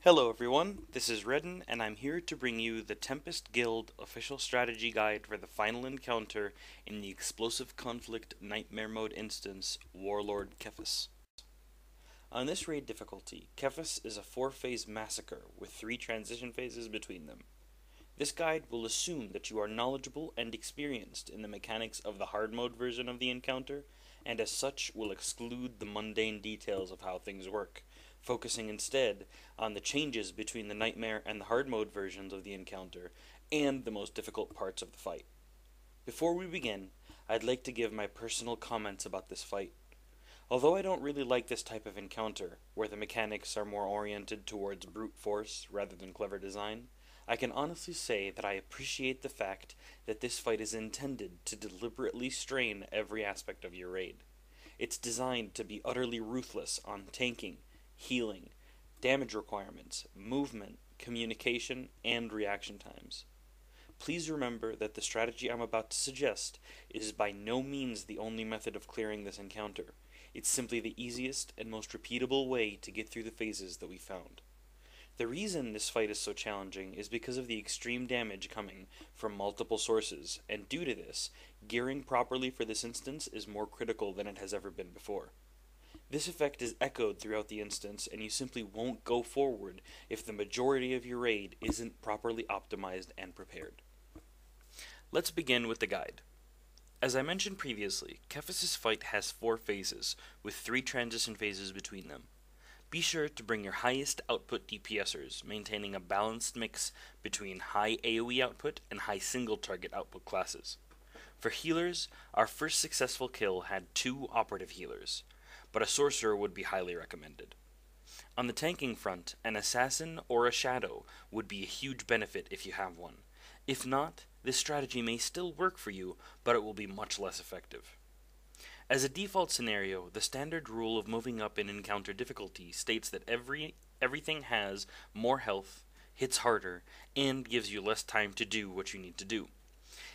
Hello everyone, this is Redden, and I'm here to bring you the Tempest Guild official strategy guide for the final encounter in the Explosive Conflict Nightmare Mode instance, Warlord Kephess. On this raid difficulty, Kephess is a 4-phase massacre with 3 transition phases between them. This guide will assume that you are knowledgeable and experienced in the mechanics of the hard mode version of the encounter, and as such will exclude the mundane details of how things work, focusing instead on the changes between the nightmare and the hard mode versions of the encounter, and the most difficult parts of the fight. Before we begin, I'd like to give my personal comments about this fight. Although I don't really like this type of encounter, where the mechanics are more oriented towards brute force rather than clever design, I can honestly say that I appreciate the fact that this fight is intended to deliberately strain every aspect of your raid. It's designed to be utterly ruthless on tanking, healing, damage requirements, movement, communication, and reaction times. Please remember that the strategy I'm about to suggest is by no means the only method of clearing this encounter. It's simply the easiest and most repeatable way to get through the phases that we found. The reason this fight is so challenging is because of the extreme damage coming from multiple sources, and due to this, gearing properly for this instance is more critical than it has ever been before. This effect is echoed throughout the instance, and you simply won't go forward if the majority of your raid isn't properly optimized and prepared. Let's begin with the guide. As I mentioned previously, Kephess' fight has 4 phases, with 3 transition phases between them. Be sure to bring your highest output DPSers, maintaining a balanced mix between high AoE output and high single target output classes. For healers, our first successful kill had 2 operative healers, but a sorcerer would be highly recommended. On the tanking front, an assassin or a shadow would be a huge benefit if you have one. If not, this strategy may still work for you, but it will be much less effective. As a default scenario, the standard rule of moving up in encounter difficulty states that everything has more health, hits harder, and gives you less time to do what you need to do.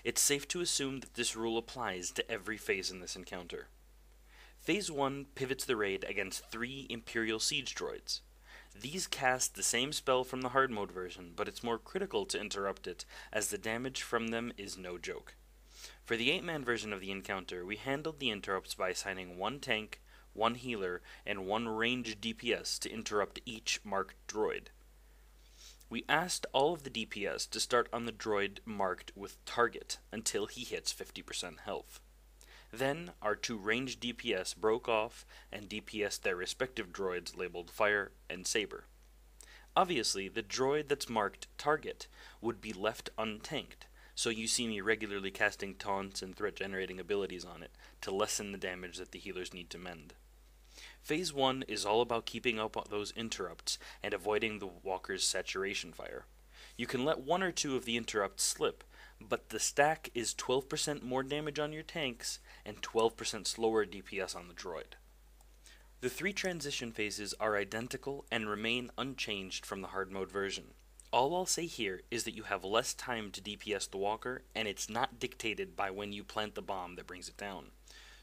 It's safe to assume that this rule applies to every phase in this encounter. Phase 1 pivots the raid against 3 Imperial Siege droids. These cast the same spell from the hard mode version, but it's more critical to interrupt it, as the damage from them is no joke. For the 8-man version of the encounter, we handled the interrupts by assigning 1 tank, 1 healer, and 1 ranged DPS to interrupt each marked droid. We asked all of the DPS to start on the droid marked with target until he hits 50% health. Then, our 2 ranged DPS broke off and DPS'd their respective droids labeled Fire and Saber. Obviously, the droid that's marked target would be left untanked, so you see me regularly casting taunts and threat-generating abilities on it to lessen the damage that the healers need to mend. Phase 1 is all about keeping up those interrupts and avoiding the walker's saturation fire. You can let 1 or 2 of the interrupts slip, but the stack is 12% more damage on your tanks and 12% slower DPS on the droid. The 3 transition phases are identical and remain unchanged from the hard mode version. All I'll say here is that you have less time to DPS the walker, and it's not dictated by when you plant the bomb that brings it down.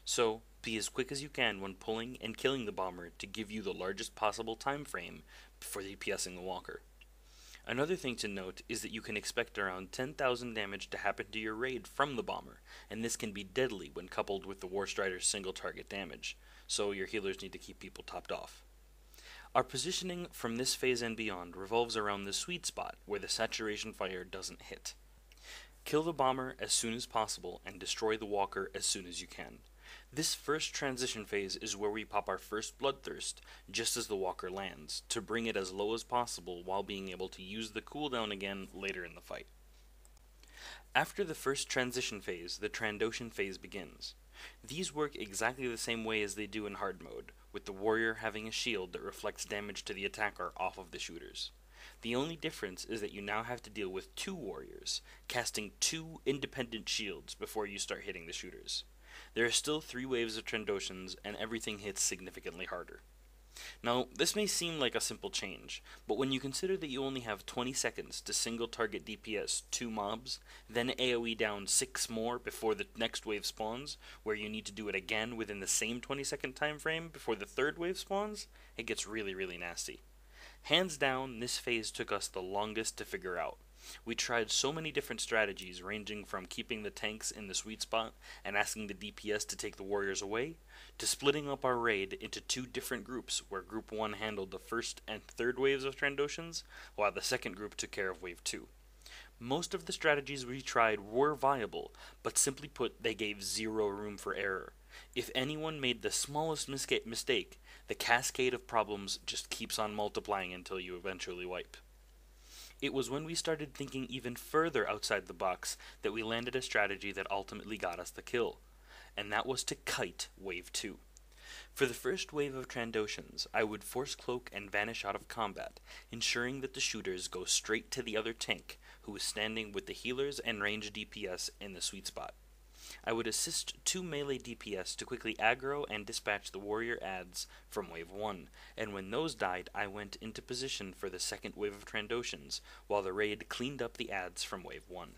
So, be as quick as you can when pulling and killing the bomber to give you the largest possible time frame before DPSing the walker. Another thing to note is that you can expect around 10,000 damage to happen to your raid from the bomber, and this can be deadly when coupled with the Warstrider's single target damage, so your healers need to keep people topped off. Our positioning from this phase and beyond revolves around the sweet spot where the saturation fire doesn't hit. Kill the bomber as soon as possible and destroy the walker as soon as you can. This first transition phase is where we pop our first bloodthirst just as the walker lands, to bring it as low as possible while being able to use the cooldown again later in the fight. After the first transition phase, the Trandoshan phase begins. These work exactly the same way as they do in hard mode, with the warrior having a shield that reflects damage to the attacker off of the shooters. The only difference is that you now have to deal with 2 warriors, casting 2 independent shields before you start hitting the shooters. There are still 3 waves of Trandoshans, and everything hits significantly harder. Now, this may seem like a simple change, but when you consider that you only have 20 seconds to single target DPS 2 mobs, then AoE down 6 more before the next wave spawns, where you need to do it again within the same 20-second time frame before the third wave spawns, it gets really nasty. Hands down, this phase took us the longest to figure out. We tried so many different strategies, ranging from keeping the tanks in the sweet spot and asking the DPS to take the warriors away, to splitting up our raid into two different groups, where Group 1 handled the first and third waves of Trandoshans, while the second group took care of Wave 2. Most of the strategies we tried were viable, but simply put, they gave zero room for error. If anyone made the smallest mistake, the cascade of problems just keeps on multiplying until you eventually wipe. It was when we started thinking even further outside the box that we landed a strategy that ultimately got us the kill, and that was to kite Wave 2. For the first wave of Trandoshans, I would force cloak and vanish out of combat, ensuring that the shooters go straight to the other tank, who was standing with the healers and ranged DPS in the sweet spot. I would assist two melee DPS to quickly aggro and dispatch the warrior adds from Wave 1, and when those died, I went into position for the second wave of Trandoshans, while the raid cleaned up the adds from Wave 1.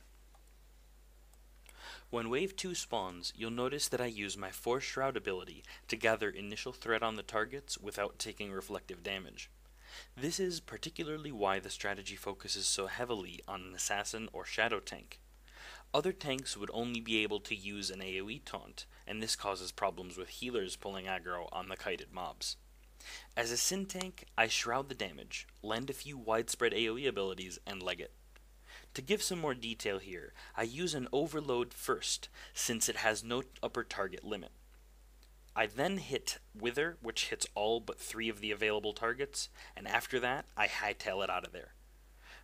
When Wave 2 spawns, you'll notice that I use my Force Shroud ability to gather initial threat on the targets without taking reflective damage. This is particularly why the strategy focuses so heavily on an assassin or shadow tank. Other tanks would only be able to use an AoE taunt, and this causes problems with healers pulling aggro on the kited mobs. As a Sin tank, I shroud the damage, lend a few widespread AoE abilities, and leg it. To give some more detail here, I use an overload first, since it has no upper target limit. I then hit Wither, which hits all but 3 of the available targets, and after that, I hightail it out of there.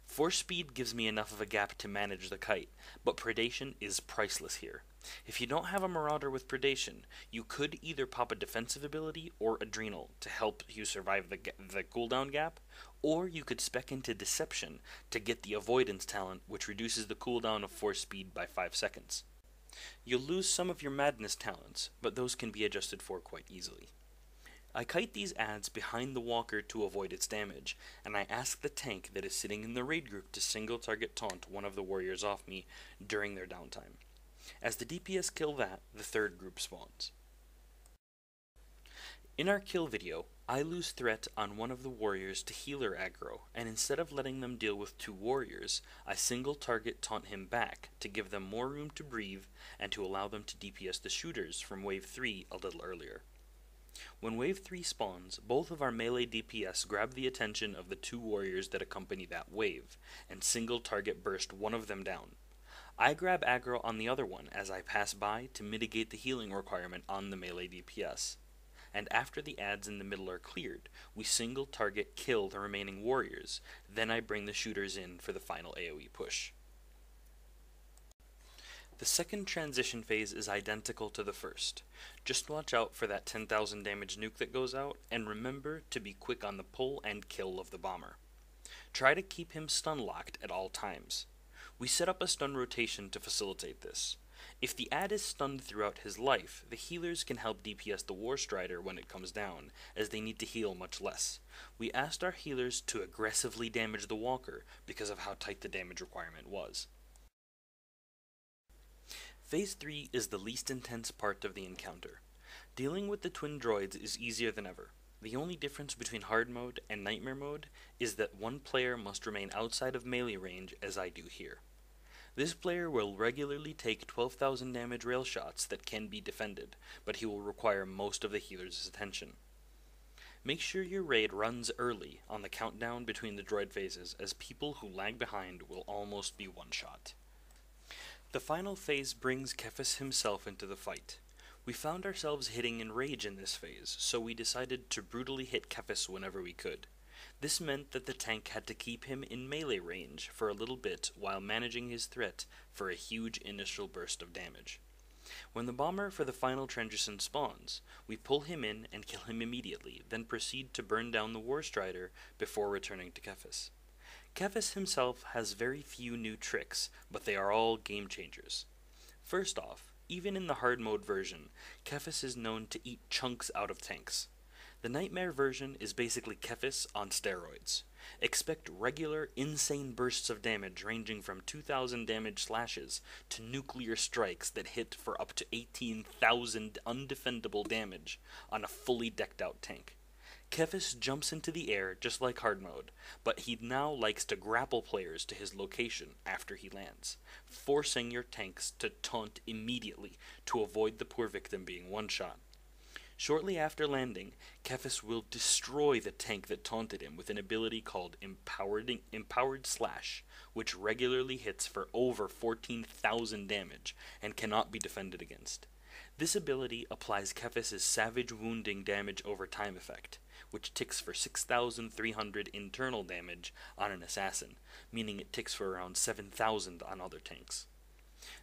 Force speed gives me enough of a gap to manage the kite, but predation is priceless here. If you don't have a Marauder with predation, you could either pop a defensive ability or Adrenal to help you survive the cooldown gap, or you could spec into Deception to get the Avoidance talent, which reduces the cooldown of force speed by 5 seconds. You'll lose some of your Madness talents, but those can be adjusted for quite easily. I kite these adds behind the walker to avoid its damage, and I ask the tank that is sitting in the raid group to single target taunt one of the warriors off me during their downtime. As the DPS kill that, the third group spawns. In our kill video, I lose threat on one of the warriors to healer aggro, and instead of letting them deal with 2 warriors, I single target taunt him back to give them more room to breathe and to allow them to DPS the shooters from Wave 3 a little earlier. When Wave 3 spawns, both of our melee DPS grab the attention of the 2 warriors that accompany that wave, and single target burst one of them down. I grab aggro on the other one as I pass by to mitigate the healing requirement on the melee DPS. And after the adds in the middle are cleared, we single target kill the remaining warriors, then I bring the shooters in for the final AoE push. The second transition phase is identical to the first. Just watch out for that 10,000 damage nuke that goes out, and remember to be quick on the pull and kill of the bomber. Try to keep him stun locked at all times. We set up a stun rotation to facilitate this. If the add is stunned throughout his life, the healers can help DPS the War Strider when it comes down, as they need to heal much less. We asked our healers to aggressively damage the walker because of how tight the damage requirement was. Phase 3 is the least intense part of the encounter. Dealing with the twin droids is easier than ever. The only difference between hard mode and nightmare mode is that one player must remain outside of melee range, as I do here. This player will regularly take 12,000 damage rail shots that can be defended, but he will require most of the healer's attention. Make sure your raid runs early on the countdown between the droid phases, as people who lag behind will almost be one-shot. The final phase brings Kephess himself into the fight. We found ourselves hitting in rage in this phase, so we decided to brutally hit Kephess whenever we could. This meant that the tank had to keep him in melee range for a little bit while managing his threat for a huge initial burst of damage. When the bomber for the final transition spawns, we pull him in and kill him immediately, then proceed to burn down the War Strider before returning to Kephess. Kephess himself has very few new tricks, but they are all game changers. First off, even in the hard mode version, Kephess is known to eat chunks out of tanks. The Nightmare version is basically Kephess on steroids. Expect regular, insane bursts of damage ranging from 2,000 damage slashes to nuclear strikes that hit for up to 18,000 undefendable damage on a fully decked out tank. Kephess jumps into the air just like hard mode, but he now likes to grapple players to his location after he lands, forcing your tanks to taunt immediately to avoid the poor victim being one-shot. Shortly after landing, Kephess will destroy the tank that taunted him with an ability called Empowered Slash, which regularly hits for over 14,000 damage and cannot be defended against. This ability applies Kephess's Savage Wounding Damage over Time effect, which ticks for 6,300 internal damage on an assassin, meaning it ticks for around 7,000 on other tanks.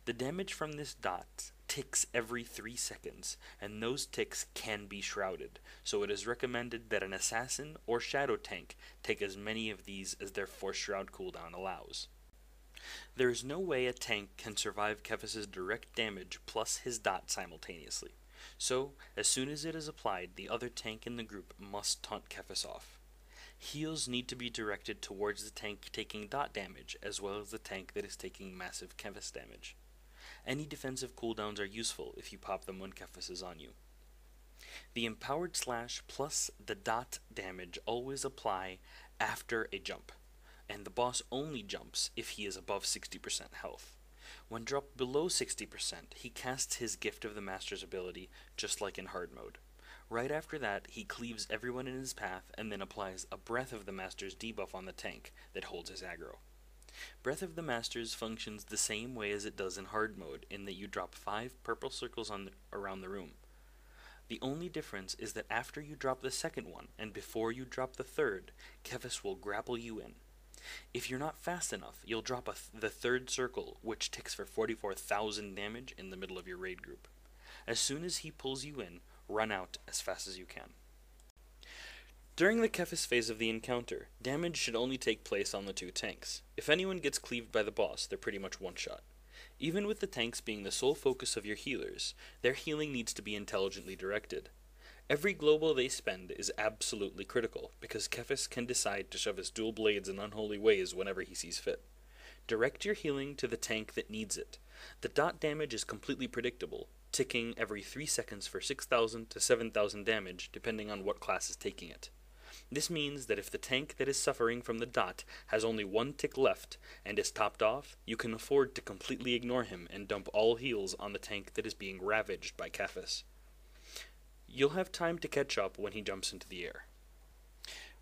The damage from this dot ticks every 3 seconds, and those ticks can be shrouded, so it is recommended that an assassin or shadow tank take as many of these as their force shroud cooldown allows. There is no way a tank can survive Kephess's direct damage plus his dot simultaneously, so as soon as it is applied, the other tank in the group must taunt Kephess off. Heals need to be directed towards the tank taking dot damage, as well as the tank that is taking massive Kephess damage. Any defensive cooldowns are useful if you pop them when Kephess is on you. The Empowered Slash plus the dot damage always apply after a jump, and the boss only jumps if he is above 60% health. When dropped below 60%, he casts his Gift of the Master's ability, just like in hard mode. Right after that, he cleaves everyone in his path and then applies a Breath of the Master's debuff on the tank that holds his aggro. Breath of the Master's functions the same way as it does in hard mode, in that you drop 5 purple circles around the room. The only difference is that after you drop the second one, and before you drop the third, Kephess will grapple you in. If you're not fast enough, you'll drop the third circle, which ticks for 44,000 damage in the middle of your raid group. As soon as he pulls you in, run out as fast as you can. During the Kephess phase of the encounter, damage should only take place on the 2 tanks. If anyone gets cleaved by the boss, they're pretty much one-shot. Even with the tanks being the sole focus of your healers, their healing needs to be intelligently directed. Every global they spend is absolutely critical, because Kephess can decide to shove his dual blades in unholy ways whenever he sees fit. Direct your healing to the tank that needs it. The dot damage is completely predictable, ticking every 3 seconds for 6,000 to 7,000 damage, depending on what class is taking it. This means that if the tank that is suffering from the dot has only 1 tick left and is topped off, you can afford to completely ignore him and dump all heals on the tank that is being ravaged by Kephess. You'll have time to catch up when he jumps into the air.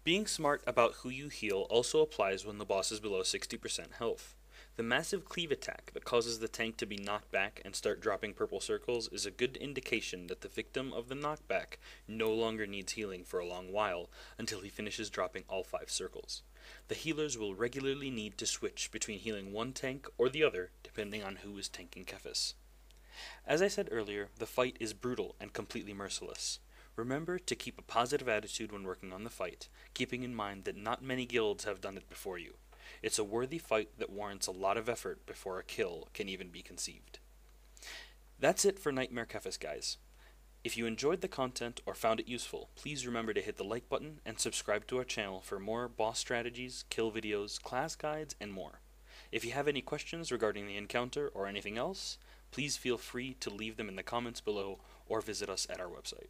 Being smart about who you heal also applies when the boss is below 60% health. The massive cleave attack that causes the tank to be knocked back and start dropping purple circles is a good indication that the victim of the knockback no longer needs healing for a long while until he finishes dropping all 5 circles. The healers will regularly need to switch between healing one tank or the other depending on who is tanking Kephess. As I said earlier, the fight is brutal and completely merciless. Remember to keep a positive attitude when working on the fight, keeping in mind that not many guilds have done it before you. It's a worthy fight that warrants a lot of effort before a kill can even be conceived. That's it for Nightmare Kephess, guys. If you enjoyed the content or found it useful, please remember to hit the like button and subscribe to our channel for more boss strategies, kill videos, class guides, and more. If you have any questions regarding the encounter or anything else, please feel free to leave them in the comments below or visit us at our website.